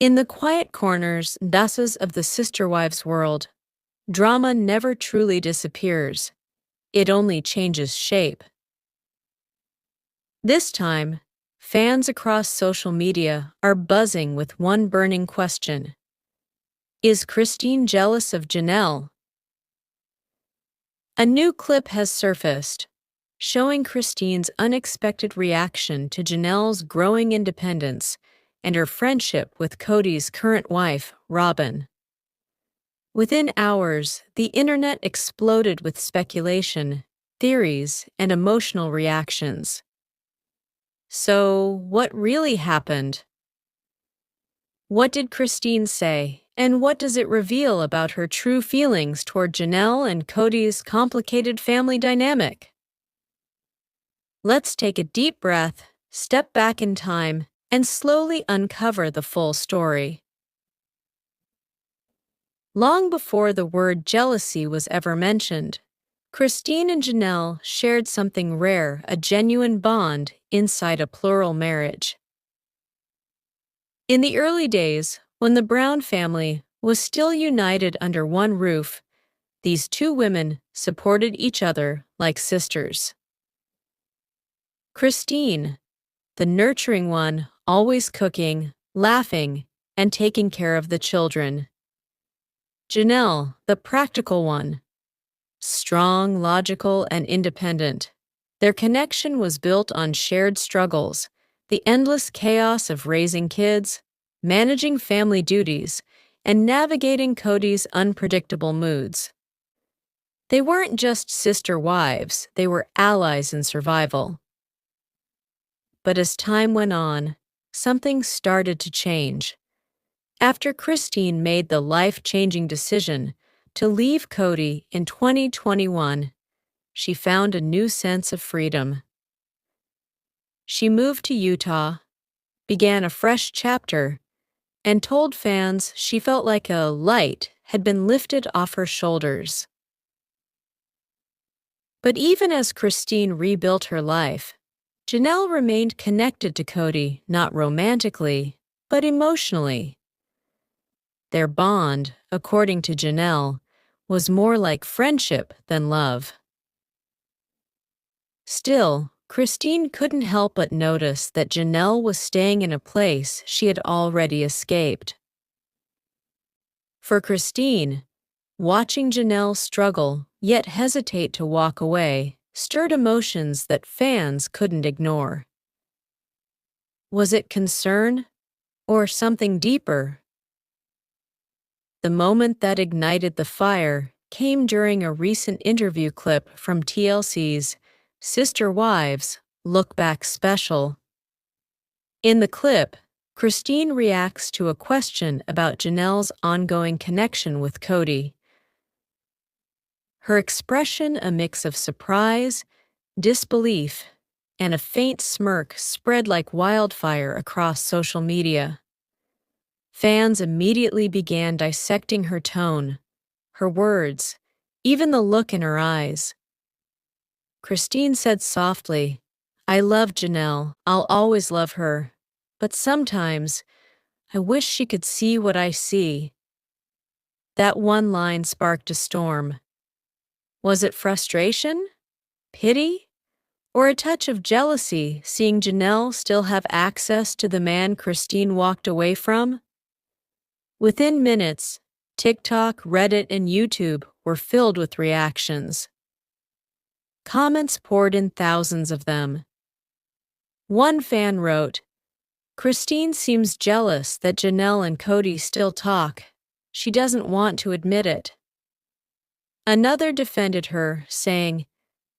In the quiet corners, dasas of the sister wives world, drama never truly disappears. It only changes shape. This time, fans across social media are buzzing with one burning question. Is Christine jealous of Janelle? A new clip has surfaced, showing Christine's unexpected reaction to Janelle's growing independence and her friendship with Kody's current wife, Robin. Within hours, the internet exploded with speculation, theories, and emotional reactions. So, what really happened? What did Christine say, and what does it reveal about her true feelings toward Janelle and Kody's complicated family dynamic? Let's take a deep breath, step back in time, and slowly uncover the full story. Long before the word jealousy was ever mentioned, Christine and Janelle shared something rare, a genuine bond inside a plural marriage. In the early days, when the Brown family was still united under one roof, these two women supported each other like sisters. Christine, the nurturing one, always cooking, laughing, and taking care of the children. Janelle, the practical one, strong, logical, and independent. Their connection was built on shared struggles, the endless chaos of raising kids, managing family duties, and navigating Kody's unpredictable moods. They weren't just sister wives, they were allies in survival. But as time went on, something started to change. After Christine made the life-changing decision to leave Kody in 2021, she found a new sense of freedom. She moved to Utah, began a fresh chapter, and told fans she felt like a light had been lifted off her shoulders. But even as Christine rebuilt her life, Janelle remained connected to Kody, not romantically, but emotionally. Their bond, according to Janelle, was more like friendship than love. Still, Christine couldn't help but notice that Janelle was staying in a place she had already escaped. For Christine, watching Janelle struggle yet hesitate to walk away stirred emotions that fans couldn't ignore. Was it concern or something deeper? The moment that ignited the fire came during a recent interview clip from TLC's Sister Wives Look Back Special. In the clip, Christine reacts to a question about Janelle's ongoing connection with Kody. Her expression, a mix of surprise, disbelief, and a faint smirk, spread like wildfire across social media. Fans immediately began dissecting her tone, her words, even the look in her eyes. Christine said softly, "I love Janelle, I'll always love her, but sometimes I wish she could see what I see." That one line sparked a storm. Was it frustration, pity, or a touch of jealousy seeing Janelle still have access to the man Christine walked away from? Within minutes, TikTok, Reddit, and YouTube were filled with reactions. Comments poured in, thousands of them. One fan wrote, "Christine seems jealous that Janelle and Kody still talk. She doesn't want to admit it." Another defended her, saying,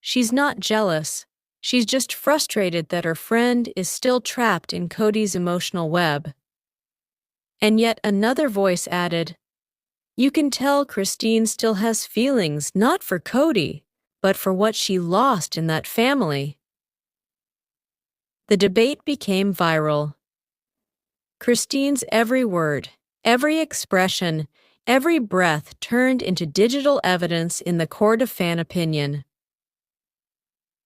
"She's not jealous. She's just frustrated that her friend is still trapped in Kody's emotional web." And yet another voice added, "You can tell Christine still has feelings not for Kody, but for what she lost in that family." The debate became viral. Christine's every word, every expression, every breath turned into digital evidence in the court of fan opinion.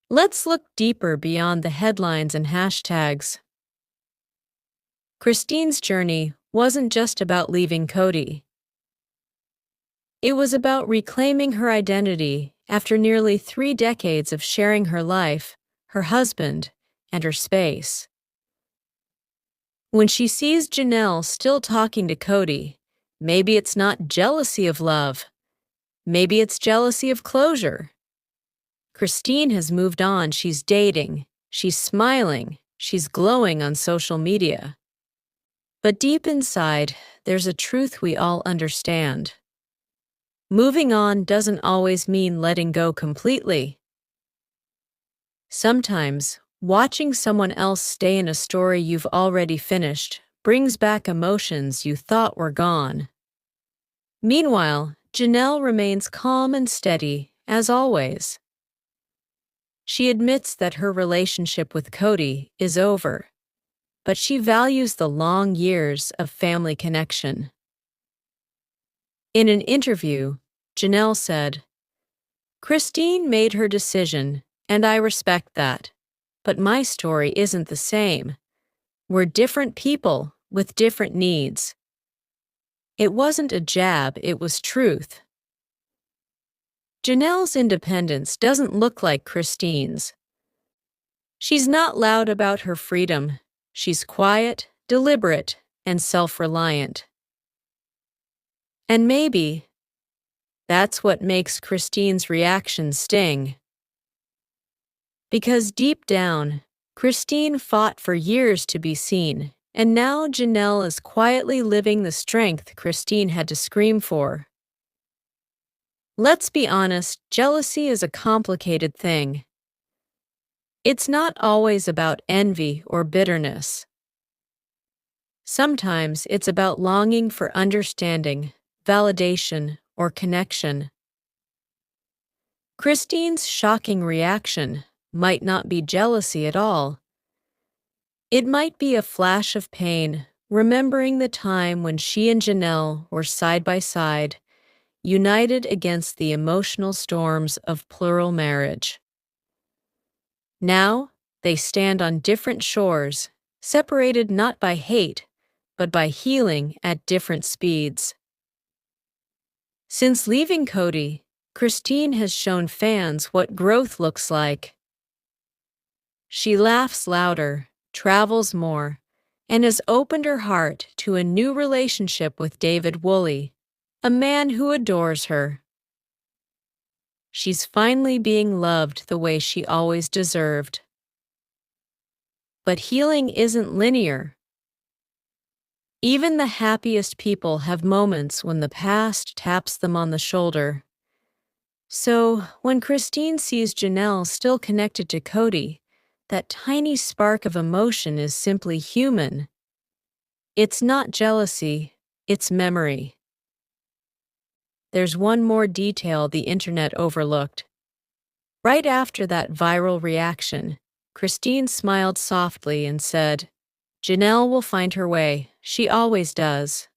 Let's look deeper beyond the headlines and hashtags. Christine's journey wasn't just about leaving Kody. It was about reclaiming her identity after nearly 3 decades of sharing her life, her husband, and her space. When she sees Janelle still talking to Kody, maybe it's not jealousy of love. Maybe it's jealousy of closure. Christine has moved on. She's dating. She's smiling. She's glowing on social media. But deep inside, there's a truth we all understand. Moving on doesn't always mean letting go completely. Sometimes, watching someone else stay in a story you've already finished brings back emotions you thought were gone. Meanwhile, Janelle remains calm and steady, as always. She admits that her relationship with Kody is over, but she values the long years of family connection. In an interview, Janelle said, "Christine made her decision, and I respect that. But my story isn't the same. We're different people with different needs." It wasn't a jab, it was truth. Janelle's independence doesn't look like Christine's. She's not loud about her freedom. She's quiet, deliberate, and self-reliant. And maybe that's what makes Christine's reaction sting. Because deep down, Christine fought for years to be seen, and now Janelle is quietly living the strength Christine had to scream for. Let's be honest, jealousy is a complicated thing. It's not always about envy or bitterness. Sometimes it's about longing for understanding, validation, or connection. Christine's shocking reaction might not be jealousy at all. It might be a flash of pain, remembering the time when she and Janelle were side by side, united against the emotional storms of plural marriage. Now, they stand on different shores, separated not by hate, but by healing at different speeds. Since leaving Kody, Christine has shown fans what growth looks like. She laughs louder, travels more, and has opened her heart to a new relationship with David Woolley, a man who adores her. She's finally being loved the way she always deserved. But healing isn't linear. Even the happiest people have moments when the past taps them on the shoulder. So, when Christine sees Janelle still connected to Kody, that tiny spark of emotion is simply human. It's not jealousy, it's memory. There's one more detail the internet overlooked. Right after that viral reaction, Christine smiled softly and said, "Janelle will find her way. She always does."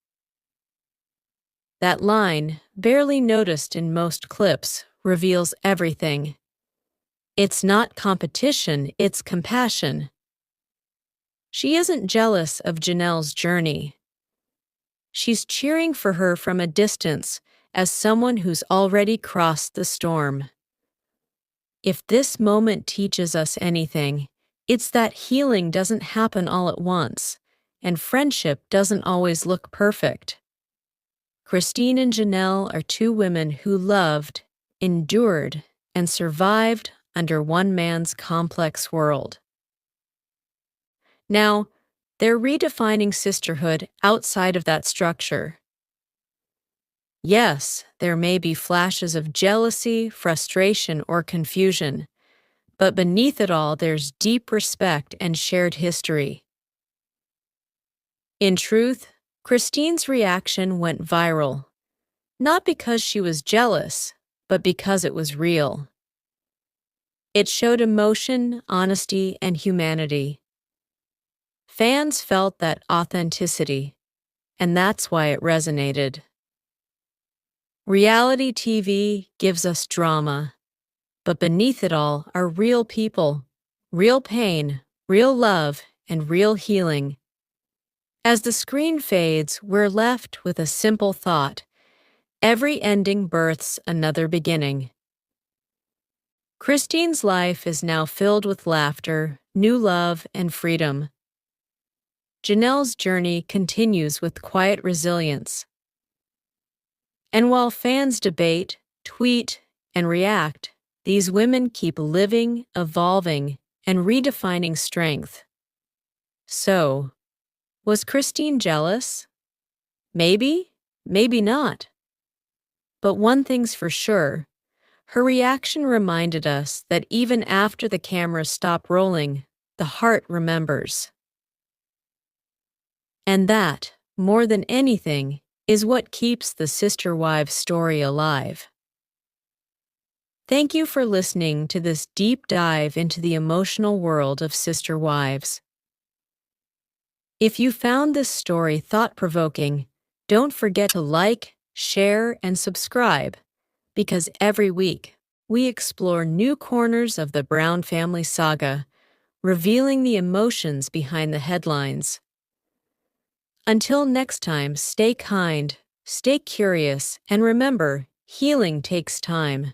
That line, barely noticed in most clips, reveals everything. It's not competition, it's compassion. She isn't jealous of Janelle's journey. She's cheering for her from a distance as someone who's already crossed the storm. If this moment teaches us anything, it's that healing doesn't happen all at once, and friendship doesn't always look perfect. Christine and Janelle are two women who loved, endured, and survived under one man's complex world. Now, they're redefining sisterhood outside of that structure. Yes, there may be flashes of jealousy, frustration, or confusion, but beneath it all there's deep respect and shared history. In truth, Christine's reaction went viral, not because she was jealous, but because it was real. It showed emotion, honesty, and humanity. Fans felt that authenticity, and that's why it resonated. Reality TV gives us drama, but beneath it all are real people, real pain, real love, and real healing. As the screen fades, we're left with a simple thought: every ending births another beginning. Christine's life is now filled with laughter, new love, and freedom. Janelle's journey continues with quiet resilience. And while fans debate, tweet, and react, these women keep living, evolving, and redefining strength. So, was Christine jealous? Maybe, maybe not. But one thing's for sure: her reaction reminded us that even after the cameras stop rolling, the heart remembers. And that, more than anything, is what keeps the Sister Wives story alive. Thank you for listening to this deep dive into the emotional world of Sister Wives. If you found this story thought-provoking, don't forget to like, share, and subscribe, because every week we explore new corners of the Brown family saga, revealing the emotions behind the headlines. Until next time, stay kind, stay curious, and remember, healing takes time.